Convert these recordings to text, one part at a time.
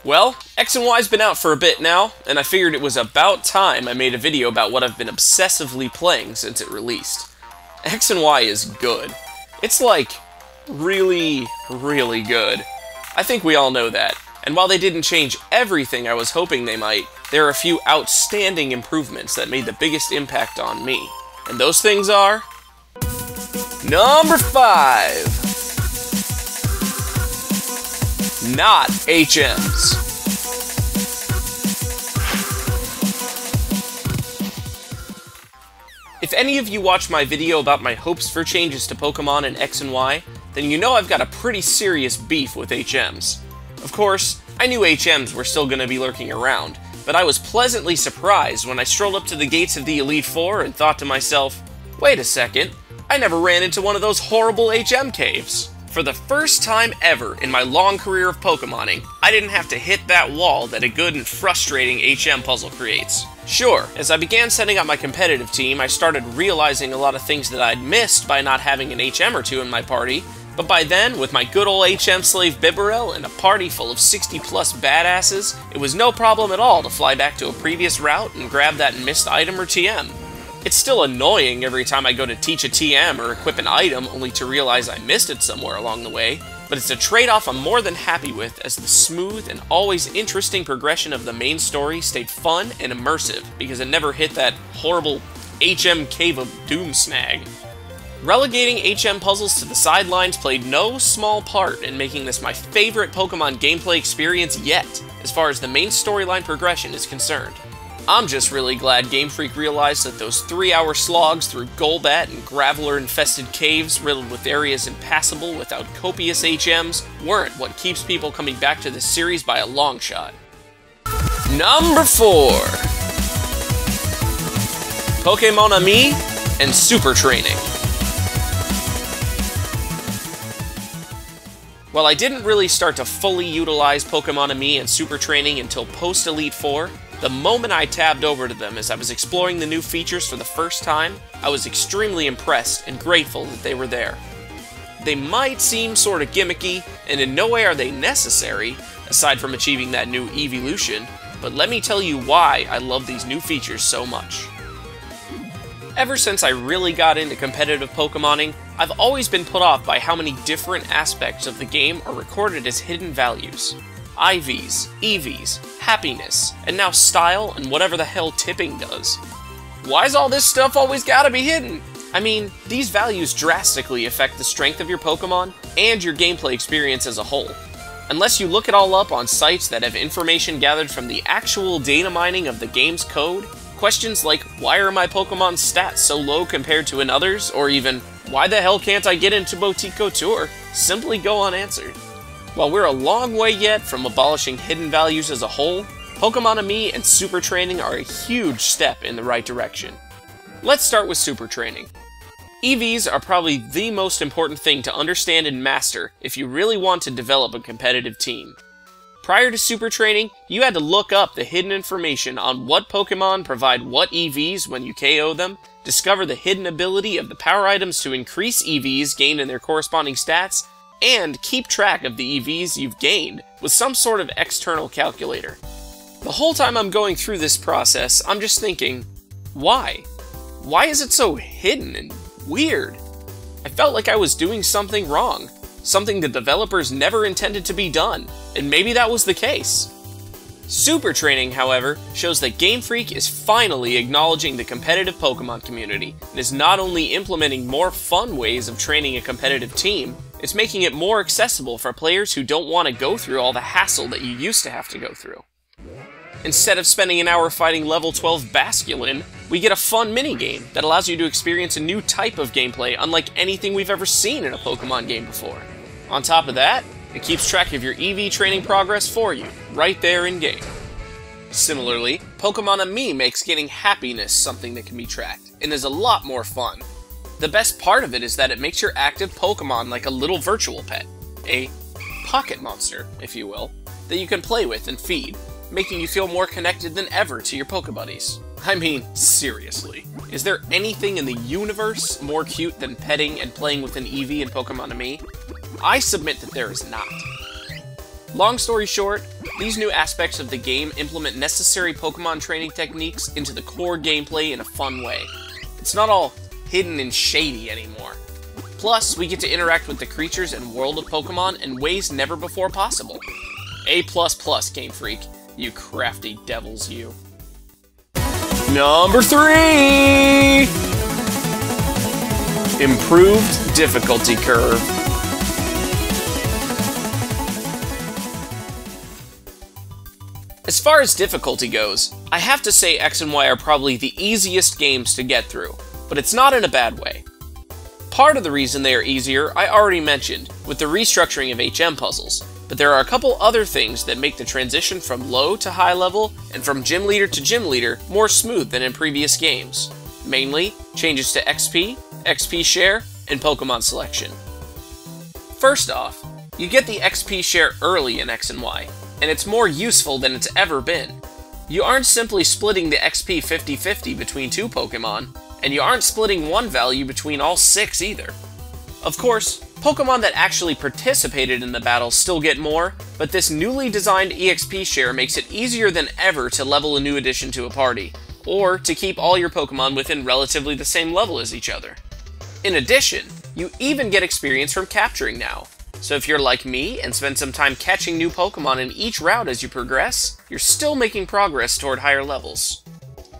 Well, X and Y's been out for a bit now, and I figured it was about time I made a video about what I've been obsessively playing since it released. X and Y is good. It's like, really, really good. I think we all know that, and while they didn't change everything I was hoping they might, there are a few outstanding improvements that made the biggest impact on me. And those things are... Number 5! Not HMs. If any of you watch my video about my hopes for changes to Pokemon in X and Y, then you know I've got a pretty serious beef with HMs. Of course, I knew HMs were still going to be lurking around, but I was pleasantly surprised when I strolled up to the gates of the Elite Four and thought to myself, wait a second, I never ran into one of those horrible HM caves. For the first time ever in my long career of Pokemoning, I didn't have to hit that wall that a good and frustrating HM puzzle creates. Sure, as I began setting up my competitive team, I started realizing a lot of things that I'd missed by not having an HM or two in my party, but by then, with my good old HM slave Bibarel and a party full of 60+ badasses, it was no problem at all to fly back to a previous route and grab that missed item or TM. It's still annoying every time I go to teach a TM or equip an item only to realize I missed it somewhere along the way, but it's a trade-off I'm more than happy with as the smooth and always interesting progression of the main story stayed fun and immersive because it never hit that horrible HM Cave of Doom snag. Relegating HM puzzles to the sidelines played no small part in making this my favorite Pokemon gameplay experience yet, as far as the main storyline progression is concerned. I'm just really glad Game Freak realized that those 3-hour slogs through Golbat and Graveler-infested caves riddled with areas impassable without copious HMs weren't what keeps people coming back to this series by a long shot. Number 4! Pokémon-Ami and Super Training. While I didn't really start to fully utilize Pokémon-Ami and Super Training until post-Elite Four, the moment I tabbed over to them as I was exploring the new features for the first time, I was extremely impressed and grateful that they were there. They might seem sort of gimmicky, and in no way are they necessary, aside from achieving that new evolution, but let me tell you why I love these new features so much. Ever since I really got into competitive Pokemoning, I've always been put off by how many different aspects of the game are recorded as hidden values. IVs, EVs, happiness, and now style and whatever the hell tipping does. Why's all this stuff always gotta be hidden? I mean, these values drastically affect the strength of your Pokemon and your gameplay experience as a whole. Unless you look it all up on sites that have information gathered from the actual data mining of the game's code, questions like, why are my Pokemon's stats so low compared to another's, or even, why the hell can't I get into Botico Tour, simply go unanswered. While we're a long way yet from abolishing hidden values as a whole, Pokémon-Ami and Super Training are a huge step in the right direction. Let's start with Super Training. EVs are probably the most important thing to understand and master if you really want to develop a competitive team. Prior to Super Training, you had to look up the hidden information on what Pokemon provide what EVs when you KO them, discover the hidden ability of the power items to increase EVs gained in their corresponding stats, and keep track of the EVs you've gained with some sort of external calculator. The whole time I'm going through this process, I'm just thinking, why? Why is it so hidden and weird? I felt like I was doing something wrong, something the developers never intended to be done, and maybe that was the case. Super Training, however, shows that Game Freak is finally acknowledging the competitive Pokemon community, and is not only implementing more fun ways of training a competitive team, it's making it more accessible for players who don't want to go through all the hassle that you used to have to go through. Instead of spending an hour fighting level 12 Basculin, we get a fun minigame that allows you to experience a new type of gameplay unlike anything we've ever seen in a Pokemon game before. On top of that, it keeps track of your EV training progress for you, right there in-game. Similarly, Pokémon-Ami makes getting happiness something that can be tracked, and is a lot more fun. The best part of it is that it makes your active Pokemon like a little virtual pet, a pocket monster, if you will, that you can play with and feed, making you feel more connected than ever to your Pokebuddies. I mean, seriously, is there anything in the universe more cute than petting and playing with an Eevee in Pokémon-Ami? I submit that there is not. Long story short, These new aspects of the game implement necessary Pokemon training techniques into the core gameplay in a fun way. It's not all hidden and shady anymore. Plus, we get to interact with the creatures and world of Pokemon in ways never before possible. A++, Game Freak. You crafty devils, you. Number 3! Improved difficulty curve. As far as difficulty goes, I have to say X and Y are probably the easiest games to get through, but it's not in a bad way. Part of the reason they are easier I already mentioned, with the restructuring of HM puzzles, but there are a couple other things that make the transition from low to high level and from gym leader to gym leader more smooth than in previous games. Mainly, changes to XP, XP share, and Pokemon selection. First off, you get the XP share early in X and Y, and it's more useful than it's ever been. You aren't simply splitting the XP 50-50 between 2 Pokemon, and you aren't splitting one value between all 6 either. Of course, Pokemon that actually participated in the battle still get more, but this newly designed EXP share makes it easier than ever to level a new addition to a party, or to keep all your Pokemon within relatively the same level as each other. In addition, you even get experience from capturing now. So if you're like me and spend some time catching new Pokemon in each route as you progress, you're still making progress toward higher levels.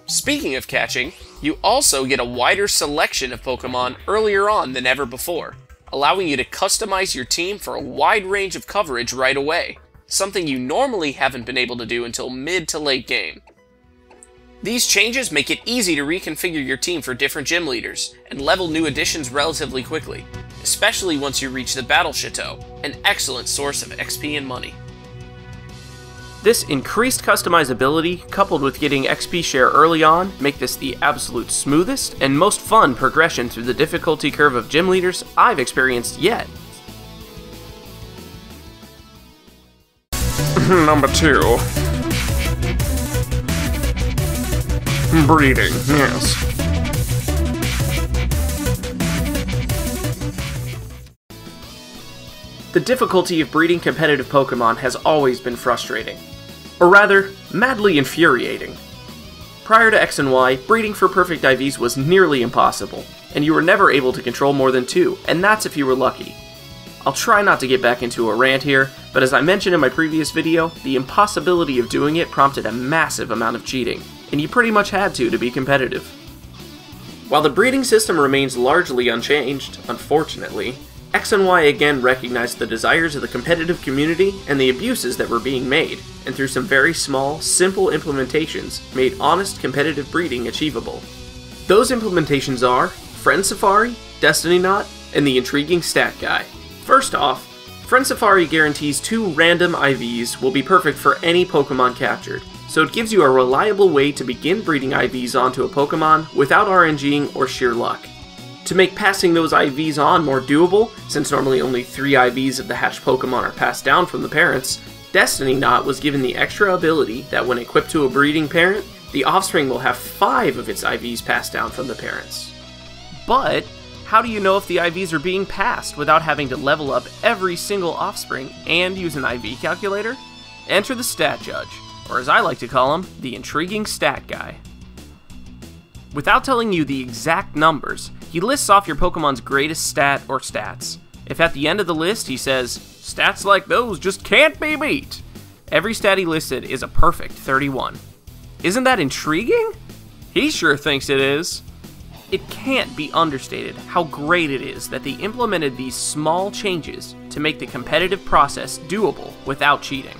Speaking of catching, you also get a wider selection of Pokemon earlier on than ever before, allowing you to customize your team for a wide range of coverage right away, something you normally haven't been able to do until mid to late game. These changes make it easy to reconfigure your team for different gym leaders, and level new additions relatively quickly, especially once you reach the Battle Chateau, an excellent source of XP and money. This increased customizability, coupled with getting XP share early on, make this the absolute smoothest and most fun progression through the difficulty curve of gym leaders I've experienced yet. Number 2. Breeding, yes. The difficulty of breeding competitive Pokemon has always been frustrating. Or rather, madly infuriating. Prior to X and Y, breeding for perfect IVs was nearly impossible, and you were never able to control more than 2, and that's if you were lucky. I'll try not to get back into a rant here, but as I mentioned in my previous video, the impossibility of doing it prompted a massive amount of cheating, and you pretty much had to be competitive. While the breeding system remains largely unchanged, unfortunately, X and Y again recognized the desires of the competitive community and the abuses that were being made, and through some very small, simple implementations, made honest competitive breeding achievable. Those implementations are Friend Safari, Destiny Knot, and the intriguing Stat Guy. First off, Friend Safari guarantees 2 random IVs will be perfect for any Pokemon captured, so it gives you a reliable way to begin breeding IVs onto a Pokemon without RNGing or sheer luck. To make passing those IVs on more doable, since normally only 3 IVs of the hatched Pokemon are passed down from the parents, Destiny Knot was given the extra ability that when equipped to a breeding parent, the offspring will have 5 of its IVs passed down from the parents. But how do you know if the IVs are being passed without having to level up every single offspring and use an IV calculator? Enter the Stat Judge, or as I like to call him, the intriguing Stat Guy. Without telling you the exact numbers, he lists off your Pokemon's greatest stat or stats. If at the end of the list he says, "Stats like those just can't be beat," every stat he listed is a perfect 31. Isn't that intriguing? He sure thinks it is. It can't be understated how great it is that they implemented these small changes to make the competitive process doable without cheating.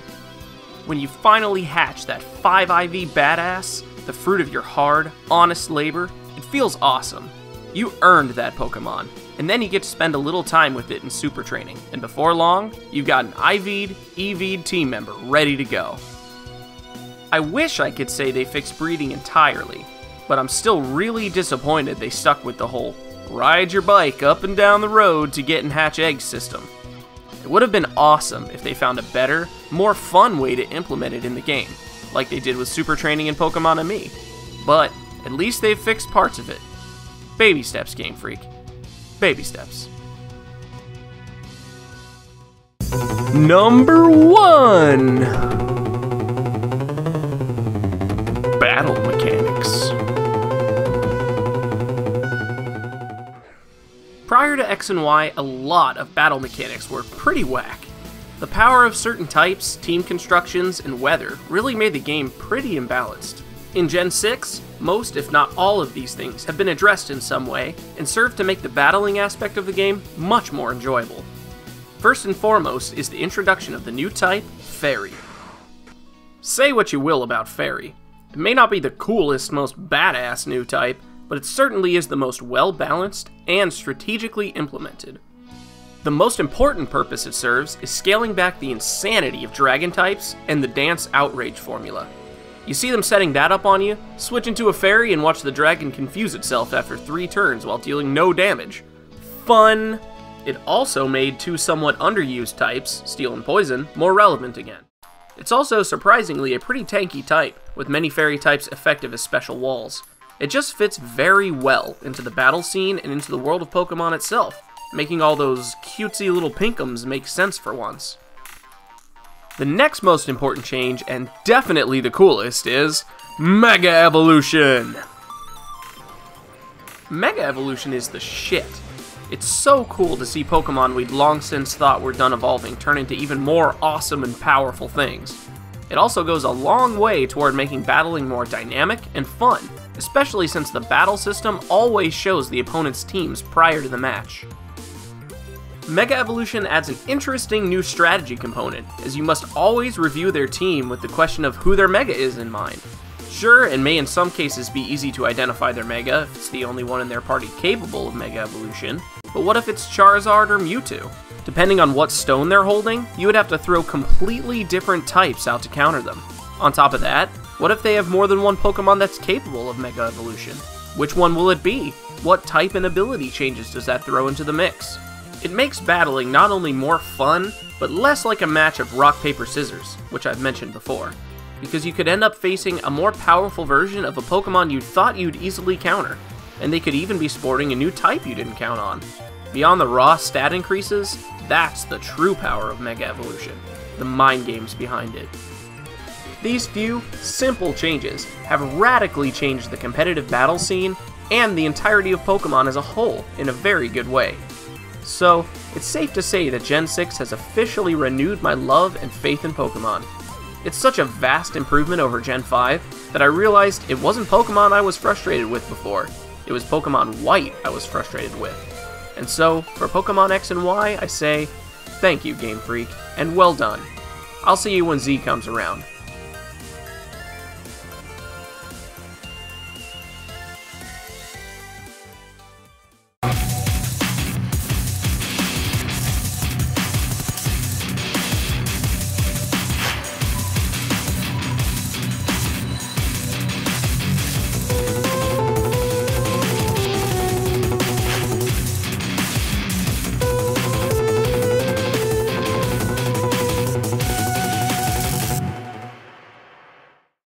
When you finally hatch that 5 IV badass, the fruit of your hard, honest labor, it feels awesome. You earned that Pokemon, and then you get to spend a little time with it in super training, and before long, you've got an IV'd, EV'd team member ready to go. I wish I could say they fixed breeding entirely, but I'm still really disappointed they stuck with the whole ride your bike up and down the road to get and hatch eggs system. It would have been awesome if they found a better, more fun way to implement it in the game, like they did with super training in Pokemon Me. But at least they've fixed parts of it. Baby steps, Game Freak. Baby steps. Number 1! X and Y, a lot of battle mechanics were pretty whack. The power of certain types, team constructions, and weather really made the game pretty imbalanced. In Gen 6, most if not all of these things have been addressed in some way, and serve to make the battling aspect of the game much more enjoyable. First and foremost is the introduction of the new type, Fairy. Say what you will about Fairy. It may not be the coolest, most badass new type, but it certainly is the most well-balanced and strategically implemented. The most important purpose it serves is scaling back the insanity of dragon types and the dance outrage formula. You see them setting that up on you? Switch into a fairy and watch the dragon confuse itself after 3 turns while dealing no damage. Fun! It also made 2 somewhat underused types, Steel and Poison, more relevant again. It's also surprisingly a pretty tanky type, with many fairy types effective as special walls. It just fits very well into the battle scene and into the world of Pokemon itself, making all those cutesy little pinkums make sense for once. The next most important change, and definitely the coolest, is Mega Evolution! Mega Evolution is the shit. It's so cool to see Pokemon we'd long since thought were done evolving turn into even more awesome and powerful things. It also goes a long way toward making battling more dynamic and fun, especially since the battle system always shows the opponent's teams prior to the match. Mega Evolution adds an interesting new strategy component, as you must always review their team with the question of who their Mega is in mind. Sure, it may in some cases be easy to identify their Mega if it's the only one in their party capable of Mega Evolution, but what if it's Charizard or Mewtwo? Depending on what stone they're holding, you would have to throw completely different types out to counter them. On top of that, what if they have more than one Pokemon that's capable of Mega Evolution? Which one will it be? What type and ability changes does that throw into the mix? It makes battling not only more fun, but less like a match of rock, paper, scissors, which I've mentioned before, because you could end up facing a more powerful version of a Pokemon you thought you'd easily counter, and they could even be sporting a new type you didn't count on. Beyond the raw stat increases, that's the true power of Mega Evolution, the mind games behind it. These few, simple changes have radically changed the competitive battle scene and the entirety of Pokemon as a whole in a very good way. So, it's safe to say that Gen 6 has officially renewed my love and faith in Pokemon. It's such a vast improvement over Gen 5 that I realized it wasn't Pokemon I was frustrated with before, it was Pokemon White I was frustrated with. And so, for Pokemon X and Y, I say, thank you, Game Freak, and well done. I'll see you when Z comes around.